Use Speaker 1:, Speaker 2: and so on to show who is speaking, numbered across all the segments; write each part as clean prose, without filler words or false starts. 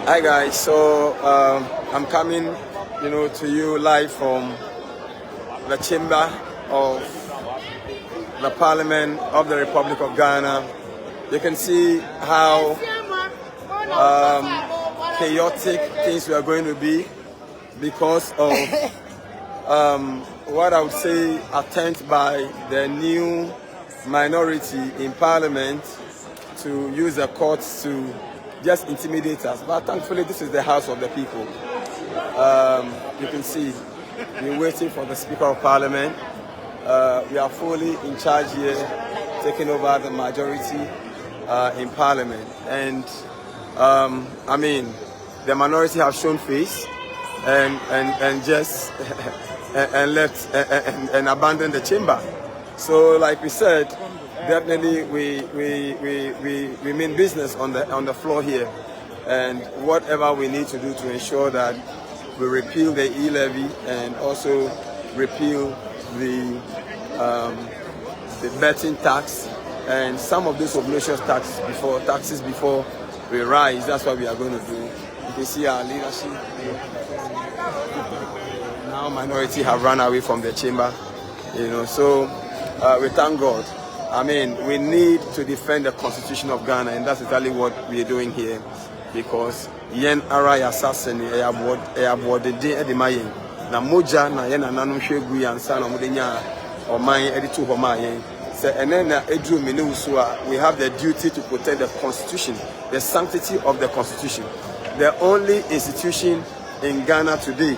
Speaker 1: Hi guys, so I'm coming, to you live from the chamber of the Parliament of the Republic of Ghana. You can see how chaotic things are going to be because of what I would say attempt by the new minority in Parliament to use the courts to just intimidate us. But thankfully, this is the House of the people. You can see we're waiting for the Speaker of Parliament. We are fully in charge here, taking over the majority in Parliament. And the minority have shown face and just and left and abandoned the chamber. So, like we said, definitely we mean business on the floor here, and whatever we need to do to ensure that we repeal the e-levy and also repeal the betting tax and some of those obnoxious taxes before we rise. That's what we are going to do. You can see our leadership. Now minority have run away from the chamber, so we thank God. We need to defend the Constitution of Ghana, and that's exactly what we are doing here, because yen ara ya assassin the day at the mayen na moja na yen ananu hwegu yansa na mudenya oman editu homa yen say enen na edru menu so we have the duty to protect the Constitution, the sanctity of the Constitution. The only institution in Ghana today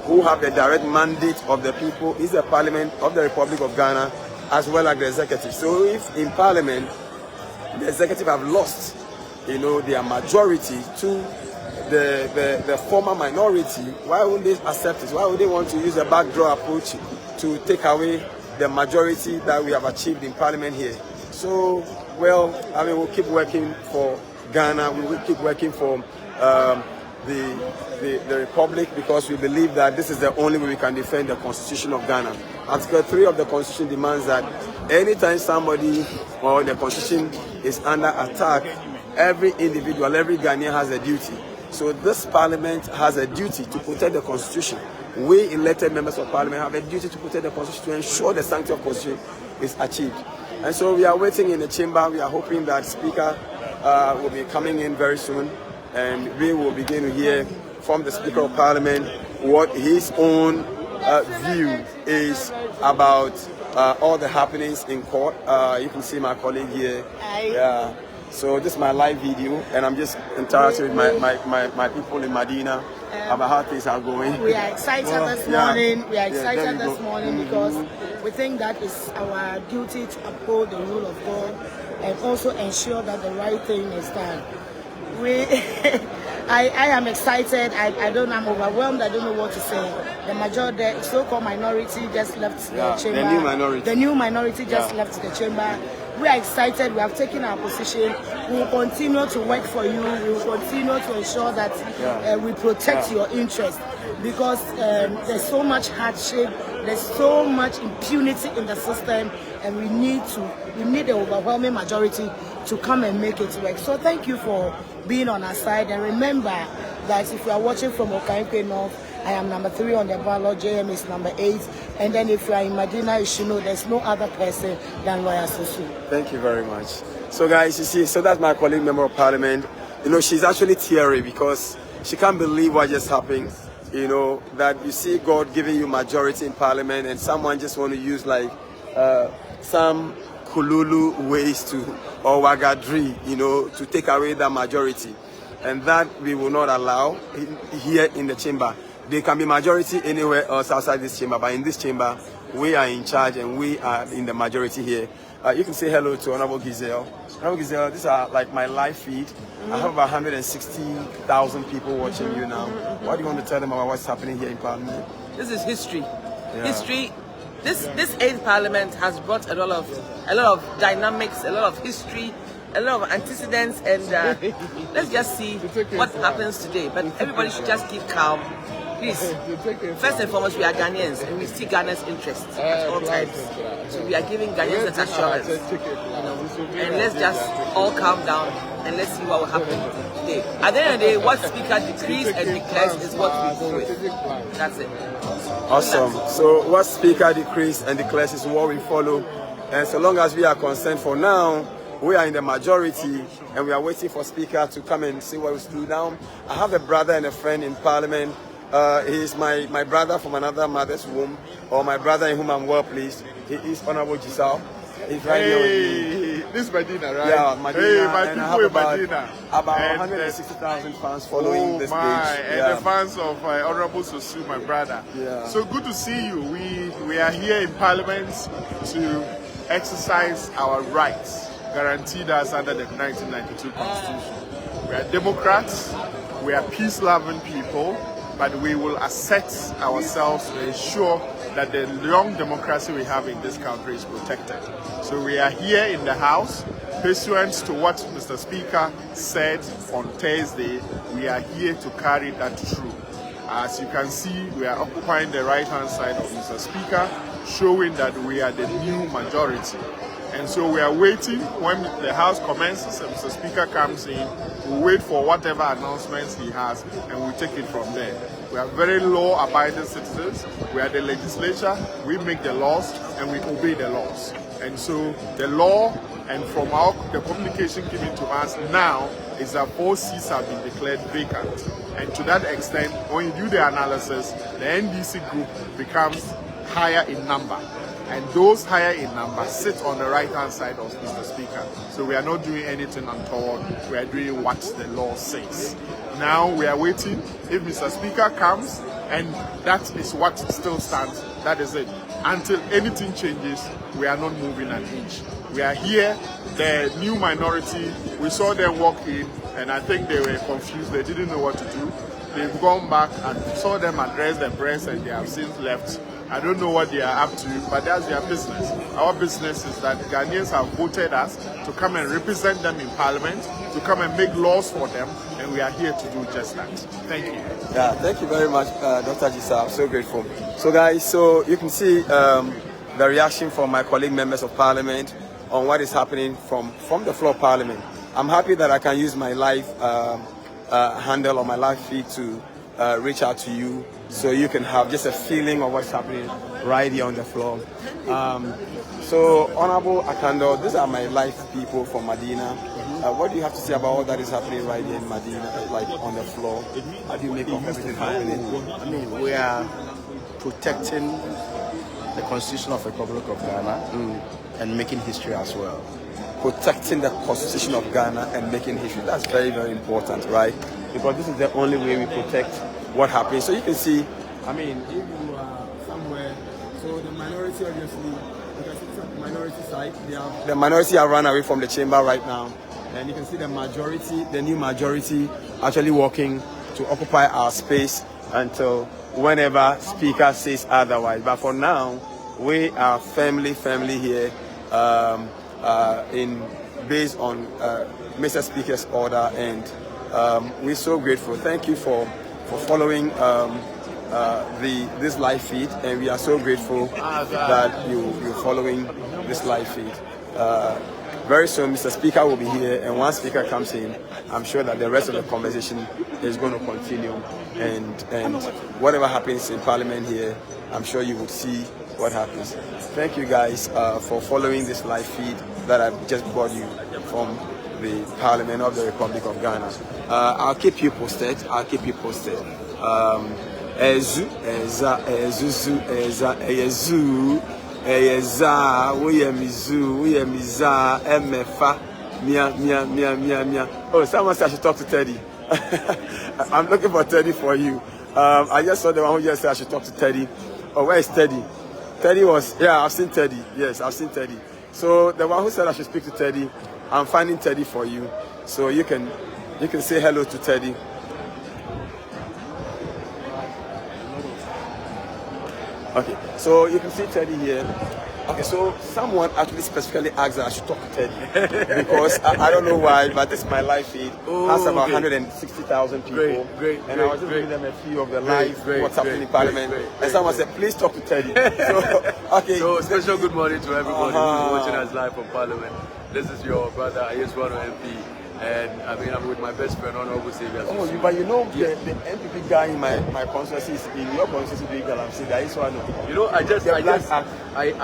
Speaker 1: who have the direct mandate of the people is the Parliament of the Republic of Ghana, as well as the executive. So if in Parliament the executive have lost, their majority to the former minority, why would they accept it? Why would they want to use a backdoor approach to take away the majority that we have achieved in Parliament here? So, we'll keep working for Ghana. We will keep working for the Republic, because we believe that this is the only way we can defend the Constitution of Ghana. Article 3 of the Constitution demands that anytime somebody or the Constitution is under attack, every individual, every Ghanaian has a duty. So this Parliament has a duty to protect the Constitution. We elected members of Parliament have a duty to protect the Constitution, to ensure the sanctity of the Constitution is achieved. And so we are waiting in the chamber. We are hoping that Speaker will be coming in very soon, and we will begin to hear from the Speaker of Parliament what his own view is about all the happenings in court. You can see my colleague here. So this is my live video, and I'm just interacting with my people in Medina about how things are going.
Speaker 2: We are excited this morning. We are excited this morning because we think that it's our duty to uphold the rule of God and also ensure that the right thing is done. I am excited. I'm overwhelmed. I don't know what to say. The majority, the so-called minority, just left the chamber.
Speaker 1: The new minority.
Speaker 2: The new minority just left the chamber. We are excited. We have taken our position. We will continue to work for you. We will continue to ensure that we protect your interests, because there's so much hardship. There's so much impunity in the system, and we need the overwhelming majority to come and make it work. So thank you for being on our side, and remember that if you are watching from Okaikwe North, I am number 3 on the ballot, JM is number 8, and then if you are in Medina, you should know there's no other person than Lawyer Susu.
Speaker 1: Thank you very much. So guys, you see, so that's my colleague, Member of Parliament. She's actually teary because she can't believe what just happened. That you see God giving you majority in Parliament, and someone just want to use like some Kululu ways or Wagadri, to take away that majority. And that we will not allow here in the chamber. There can be majority anywhere else outside this chamber, but in this chamber, we are in charge and we are in the majority here. You can say hello to Honorable Giselle. Honorable Giselle, these are like my live feed. I have about 160,000 people watching you now. What do you want to tell them about what's happening here in Parliament?
Speaker 3: This is history. History. This 8th Parliament has brought a lot of dynamics, a lot of history, a lot of antecedents, and let's just see what happens today. But everybody should just keep calm. Please, first and foremost, we are Ghanaians and we see Ghana's interests at all times. So we are giving Ghanaians that assurance. and let's just all calm down and let's see what will happen today. At the end of the day, what Speaker decrees and declares is what we go with. That's it.
Speaker 1: Awesome. So what Speaker decrees and declares is what we follow. And so long as we are concerned for now, we are in the majority and we are waiting for Speaker to come and see what we do now. I have a brother and a friend in Parliament. He is my brother from another mother's womb, or my brother in whom I'm well pleased. He is Honorable Giselle. He's right here with me.
Speaker 4: This Medina, right?
Speaker 1: Yeah, Medina.
Speaker 4: Hey, my
Speaker 1: and
Speaker 4: people in
Speaker 1: about,
Speaker 4: Medina.
Speaker 1: About 160,000 fans following this page.
Speaker 4: And the fans of Honorable Sosu, my brother.
Speaker 1: Yeah.
Speaker 4: So good to see you. We are here in Parliament to exercise our rights guaranteed us under the 1992 Constitution. We are Democrats. We are peace-loving people. But we will assert ourselves to ensure that the long democracy we have in this country is protected. So we are here in the House, pursuant to what Mr. Speaker said on Thursday. We are here to carry that through. As you can see, we are occupying the right-hand side of Mr. Speaker, showing that we are the new majority. And so we are waiting when the House commences and Mr. Speaker comes in. We'll wait for whatever announcements he has and we'll take it from there. We are very law-abiding citizens. We are the legislature. We make the laws and we obey the laws. And so the law and from the communication given to us now is that 4 seats have been declared vacant. And to that extent, when you do the analysis, the NDC group becomes higher in number. And those higher in number sit on the right-hand side of Mr. Speaker. So we are not doing anything untoward. We are doing what the law says. Now we are waiting. If Mr. Speaker comes, and that is what still stands, that is it. Until anything changes, we are not moving an inch. We are here, the new minority, we saw them walk in, and I think they were confused. They didn't know what to do. They've gone back and saw them address the press, and they have since left. I don't know what they are up to, but that's their business. Our business is that Ghanaians have voted us to come and represent them in Parliament, to come and make laws for them, and we are here to do just that. Thank you.
Speaker 1: Yeah, thank you very much, Dr. Gisa. I'm so grateful. So guys, so you can see the reaction from my colleague members of Parliament on what is happening from the floor of Parliament. I'm happy that I can use my live handle or my live feed to reach out to you, so you can have just a feeling of what's happening right here on the floor. So, Honorable Akando, these are my live people from Medina. What do you have to say about all that is happening right here in Medina, like on the floor? How do you make of everything happening?
Speaker 5: I mean, we are protecting the Constitution of the Republic of Ghana and making history as well.
Speaker 1: Protecting the Constitution of Ghana and making history. That's very, very important, right? Because this is the only way we protect what happens. So you can see, I mean, if you are somewhere, so the minority obviously, you can see the minority side, the minority have run away from the chamber right now. And you can see the majority, the new majority, actually working to occupy our space until whenever Speaker says otherwise. But for now, we are firmly here based on Mr. Speaker's order, and we're so grateful. Thank you for following this live feed, and we are so grateful that you're following this live feed. Very soon Mr. Speaker will be here, and once Speaker comes in, I'm sure that the rest of the conversation is going to continue, and whatever happens in Parliament here, I'm sure you will see what happens. Thank you guys for following this live feed that I've just brought you from the Parliament of the Republic of Ghana. I'll keep you posted. Oh, someone said I should talk to Teddy. I'm looking for Teddy for you. I just saw the one who just said I should talk to Teddy. Oh, where is Teddy? Teddy was, yeah, I've seen Teddy. Yes, I've seen Teddy. So the one who said I should speak to Teddy, I'm finding Teddy for you. So you can say hello to Teddy. Okay, so you can see Teddy here. Okay, so someone actually specifically asked that I should talk to Teddy because I don't know why, but this is my live feed. Has about 160,000 people.
Speaker 5: Great.
Speaker 1: And I was just giving them a few of the live what's happening in Parliament. And someone said, please talk to Teddy. So, okay.
Speaker 5: So special good morning to everybody who's watching us live from Parliament.
Speaker 6: This is your brother, Ayeswano MP. And I mean, I'm with my best friend, Honorable Xavier.
Speaker 1: Oh, but you know, the MPP guy in my constituency is in your constituency, that is one.
Speaker 6: You know, I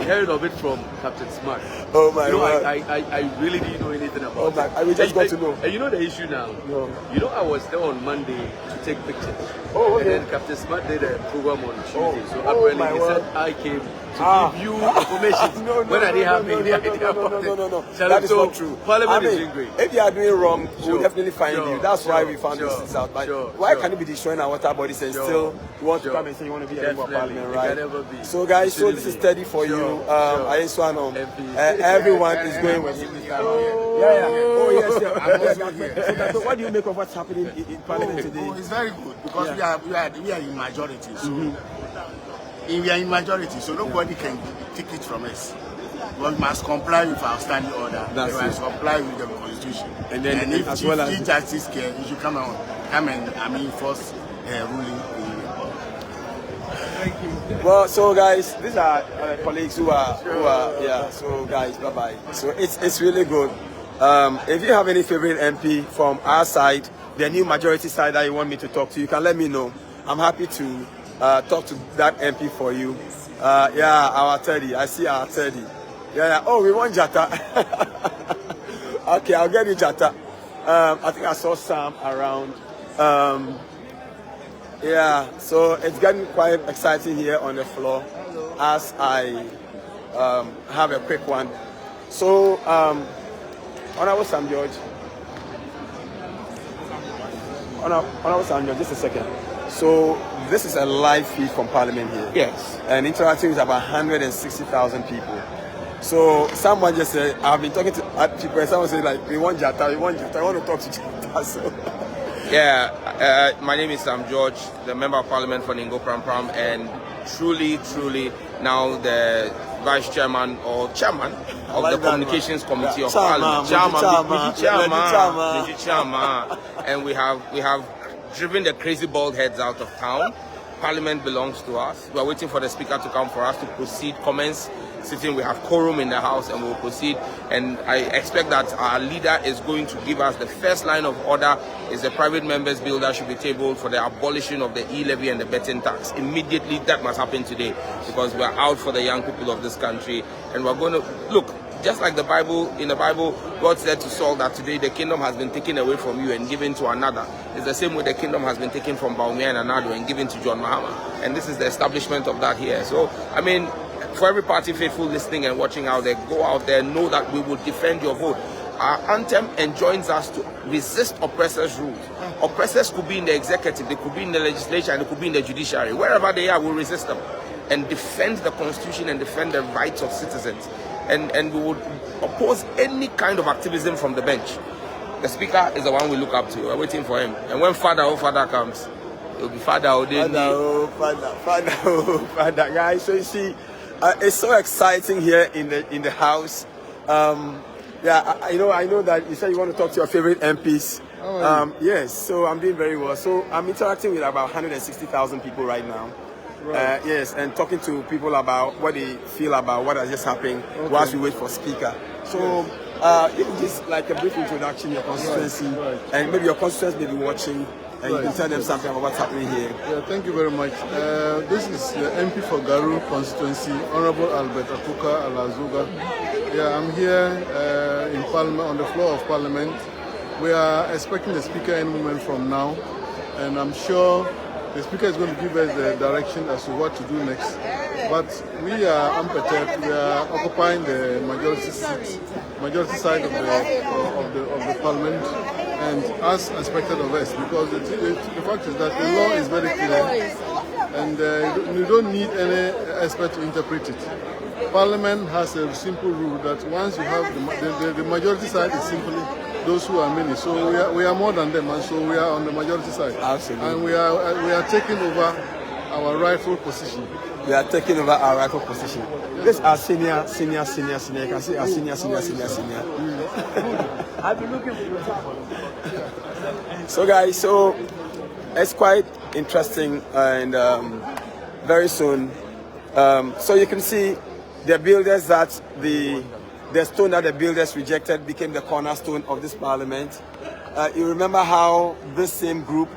Speaker 6: heard of it from Captain Smart.
Speaker 1: Oh my
Speaker 6: God.
Speaker 1: God.
Speaker 6: I really didn't know anything about it.
Speaker 1: I just got to know.
Speaker 6: And you know the issue now? No. You know, I was there on Monday to take pictures.
Speaker 1: Oh, okay.
Speaker 6: And then Captain Smart did a program on Tuesday. So
Speaker 1: apparently
Speaker 6: he said I came to give you information when I didn't have any idea about it.
Speaker 1: No. That is not true.
Speaker 6: Parliament is doing great.
Speaker 1: If you are doing wrong, we'll definitely find you. That's why we found this out. But why can you be destroying our water bodies and still you want to come and say you want to be a member of Parliament, right? So guys, so this is steady for you. Ayeswano, everyone is going with you. Oh yes. So what do you make of what's happening in Parliament today?
Speaker 5: It's very good because we are in majority. So we are in majority, so nobody can take it from us. We must comply with our standing order. We must comply with the constitution. And if Chief Justice can, you should come and enforce ruling.
Speaker 1: Thank you. Well, so guys, these are colleagues who are yeah. So guys, bye bye. So it's really good. If you have any favorite MP from our side, the new majority side that you want me to talk to, you can let me know. I'm happy to talk to that MP for you. Yeah, our Teddy. I see our Teddy. Yeah. Oh, we want Jata. Okay, I'll get you Jata. I think I saw Sam around. Yeah, so it's getting quite exciting here on the floor as I have a quick one. So, Honorable Sam George. Honorable Sam George, just a second. So, this is a live feed from Parliament here.
Speaker 7: Yes.
Speaker 1: And interacting with about 160,000 people. So, someone just said, I've been talking to people, and someone said, like, we want Jata, I want to talk to Jata. So.
Speaker 7: Yeah, my name is Sam George, the Member of Parliament for Ningo Pram Pram, and truly now the Vice Chairman or Chairman of the Communications Committee of Parliament. Chairman. And we have driven the crazy bald heads out of town. Parliament belongs to us. We are waiting for the Speaker to come for us to proceed. Comments sitting, we have quorum in the House and we will proceed. And I expect that our leader is going to give us the first line of order is the private members bill that should be tabled for the abolition of the e-levy and the betting tax. Immediately, that must happen today because we are out for the young people of this country. And we're going to, look, just like in the Bible, God said to Saul that today the kingdom has been taken away from you and given to another. It's the same way the kingdom has been taken from Baumia and Anado and given to John Mahama. And this is the establishment of that here. So, I mean, for every party faithful listening and watching out there, go out there, know that we will defend your vote. Our anthem enjoins us to resist oppressors' rules. Oppressors could be in the executive, they could be in the legislature, and they could be in the judiciary. Wherever they are, we'll resist them and defend the constitution and defend the rights of citizens. And we would oppose any kind of activism from the bench. The Speaker is the one we look up to. We're waiting for him. And when Father comes, it will be Father.
Speaker 1: Father, guys. So you see, it's so exciting here in the House. Yeah, I know that you said you want to talk to your favorite MPs. Yes, so I'm doing very well. So I'm interacting with about 160,000 people right now. Right. Yes, and talking to people about what they feel about what has just happened whilst we wait for Speaker. So just like a brief introduction, your constituency, and maybe your constituents may be watching, and you can tell them something about what's happening here.
Speaker 8: Yeah, thank you very much. This is the MP for Garu constituency, Honorable Albert Akuka Alazuga. Yeah, I'm here in Parliament, on the floor of Parliament. We are expecting the Speaker any moment from now, and I'm sure the Speaker is going to give us the direction as to what to do next. But we are unperturbed. We are occupying the majority side of the Parliament, and as expected of us, because the fact is that the law is very clear, and you don't need any expert to interpret it. Parliament has a simple rule that once you have the majority side is simply those who are many. So we are more than them, and so we are on the majority side.
Speaker 1: Absolutely.
Speaker 8: And we are taking over our rightful position.
Speaker 1: We are taking over our rightful position. This is our senior. You can see our senior. I've been looking for you. So guys, so it's quite interesting, and very soon. So you can see the builders that the the stone that the builders rejected became the cornerstone of this parliament. You remember how this same group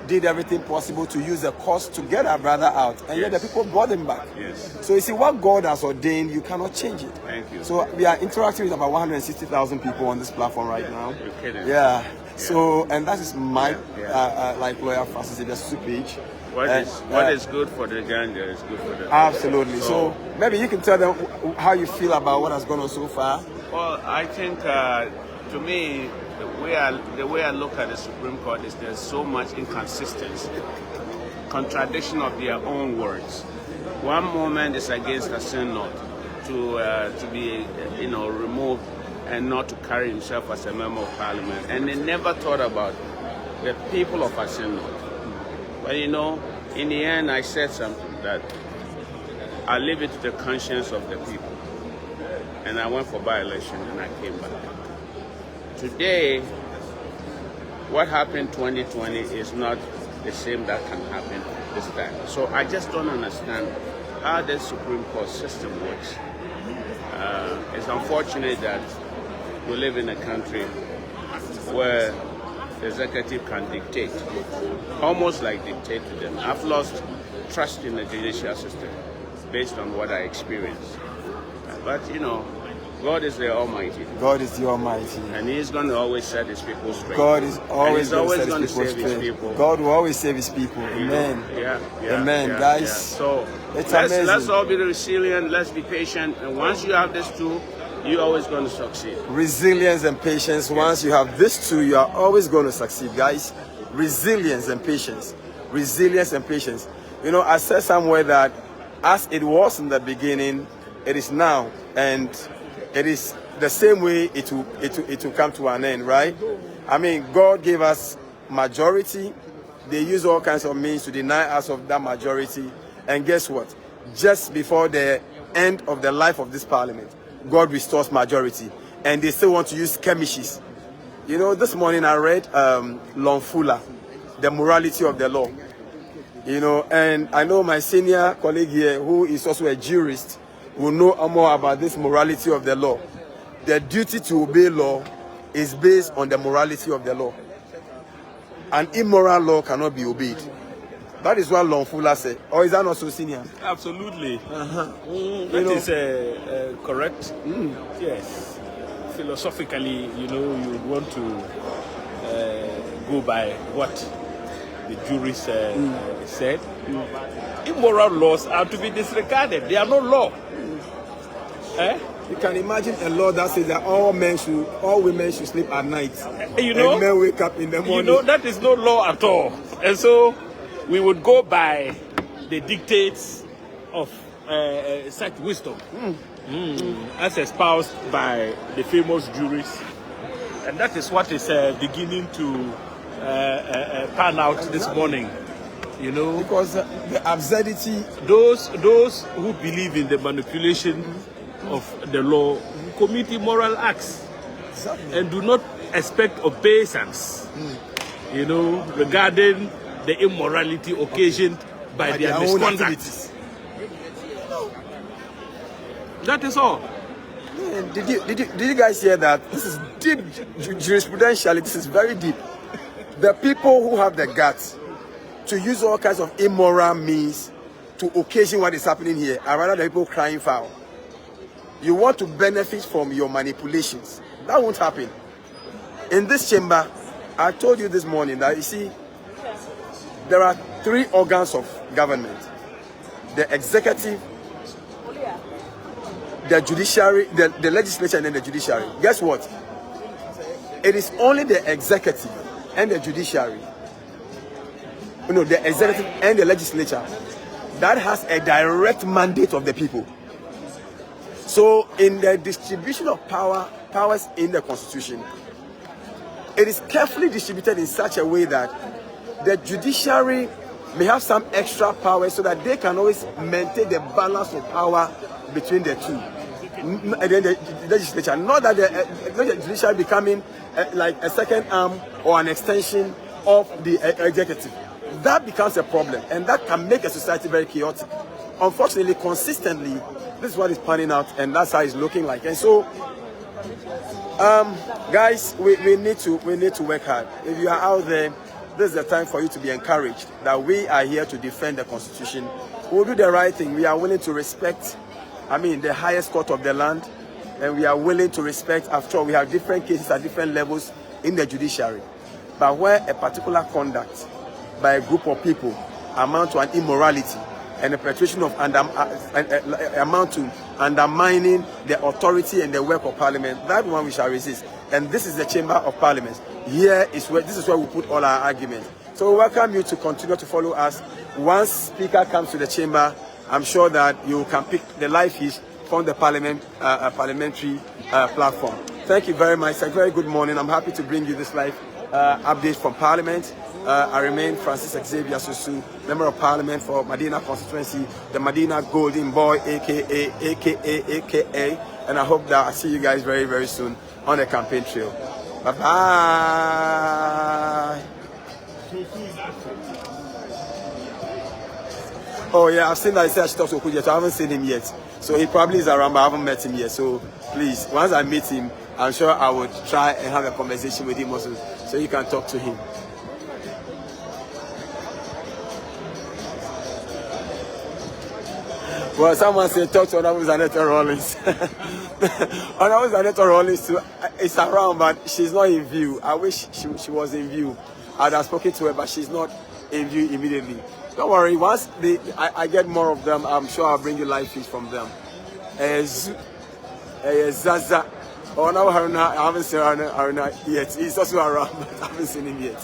Speaker 1: did everything possible to use the cost to get our brother out, and yet the people brought him back.
Speaker 9: Yes.
Speaker 1: So you see, what God has ordained, you cannot change it.
Speaker 9: Thank you.
Speaker 1: So we are interacting with about 160,000 people on this platform right now.
Speaker 9: You're kidding.
Speaker 1: Yeah. So, and that is my like lawyer Francis Ibesu's page.
Speaker 9: What is good for the ganja is good for the
Speaker 1: absolutely. So maybe you can tell them how you feel about what has gone on so far.
Speaker 9: Well, I think to me, the way I look at the Supreme Court is there's so much inconsistency, contradiction of their own words. One moment is against Hassan North to be removed and not to carry himself as a member of parliament, and they never thought about the people of Hassan North. But in the end, I said something that I leave it to the conscience of the people. And I went for by-election and I came back. Today, what happened 2020 is not the same that can happen this time. So I just don't understand how the Supreme Court system works. It's unfortunate that we live in a country where the executive can dictate, almost like dictate to them. I've lost trust in the judicial system based on what I experienced. But God is the Almighty.
Speaker 1: God is the Almighty.
Speaker 9: And He's going to always set His people straight.
Speaker 1: God is always
Speaker 9: going to save His people.
Speaker 1: God will always save His people. Amen. Amen, guys.
Speaker 9: Yeah. So let's all be resilient. Let's be patient. And once you have this too, you're always going to succeed.
Speaker 1: Resilience and patience. Once you have this too, you are always going to succeed, guys. Resilience and patience. Resilience and patience. I said somewhere that as it was in the beginning, it is now, and it is the same way it will come to an end, right? I mean, God gave us majority. They use all kinds of means to deny us of that majority. And guess what? Just before the end of the life of this parliament, God restores majority. And they still want to use skirmishes. This morning I read Longfula, The Morality of the Law. And I know my senior colleague here, who is also a jurist, will know more about this morality of the law. The duty to obey law is based on the morality of the law. An immoral law cannot be obeyed. That is what Longfula said. Or is that not so, senior?
Speaker 10: Absolutely. That is correct. Yes. Philosophically, you want to go by what the jurist said. Immoral laws are to be disregarded. They are no law.
Speaker 1: You can imagine a law that says that all women should sleep at night. And men wake up in the morning.
Speaker 10: That is no law at all. And so we would go by the dictates of such wisdom, as espoused by the famous jurists. And that is what is beginning to pan out this morning.
Speaker 1: Because the absurdity,
Speaker 10: those who believe in the manipulation of the law commit immoral acts and do not expect obeisance, regarding the immorality occasioned by their misconduct. That is all.
Speaker 1: Did you guys hear that? This is deep jurisprudentially. This is very deep. The people who have the guts to use all kinds of immoral means to occasion what is happening here are rather the people crying foul. You want to benefit from your manipulations. That won't happen. In this chamber, I told you this morning that, you see, there are 3 organs of government. The executive, the judiciary, the legislature, and then the judiciary. Guess what? It is only the executive and the judiciary, the executive and the legislature, that has a direct mandate of the people. So in the distribution of powers in the Constitution, it is carefully distributed in such a way that the judiciary may have some extra power so that they can always maintain the balance of power between the two. And then the legislature, not that the judiciary becoming like a second arm or an extension of the executive. That becomes a problem, and that can make a society very chaotic. Unfortunately, consistently, this is what is panning out, and that's how it's looking like. And so Guys, we need to work hard. If you are out there, this is the time for you to be encouraged that we are here to defend the Constitution. We'll do the right thing. We are willing to respect, the highest court of the land, and we are willing to respect. After all, we have different cases at different levels in the judiciary. But where a particular conduct by a group of people amount to an immorality and a perpetration of amount to undermining the authority and the work of Parliament, that one we shall resist. And this is the Chamber of Parliament. This is where we put all our arguments. So we welcome you to continue to follow us. Once Speaker comes to the chamber, I'm sure that you can pick the live feed from the parliamentary platform. Thank you very much. It's a very good morning. I'm happy to bring you this live update from Parliament. I remain Francis Xavier Susu, Member of Parliament for Medina constituency, the Medina Golden Boy, aka, and I hope that I see you guys very, very soon on the campaign trail. Bye-bye. Oh yeah, I've seen that he said I should talk to Okuja, so I haven't seen him yet. So he probably is around, but I haven't met him yet. So please, once I meet him, I'm sure I would try and have a conversation with him also, so you can talk to him. Well, someone said talk to Honorable Zanetta Rollins. Honorable Zanetta Rollins is around, but she's not in view. I wish she was in view. I'd have spoken to her, but she's not in view immediately. Don't worry, once I get more of them, I'm sure I'll bring you live feeds from them. Zaza. Oh, now Haruna, I haven't seen Haruna yet. He's also around, but I haven't seen him yet.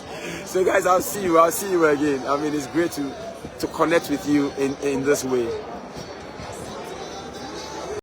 Speaker 1: So guys, I'll see you again. It's great to connect with you in this way.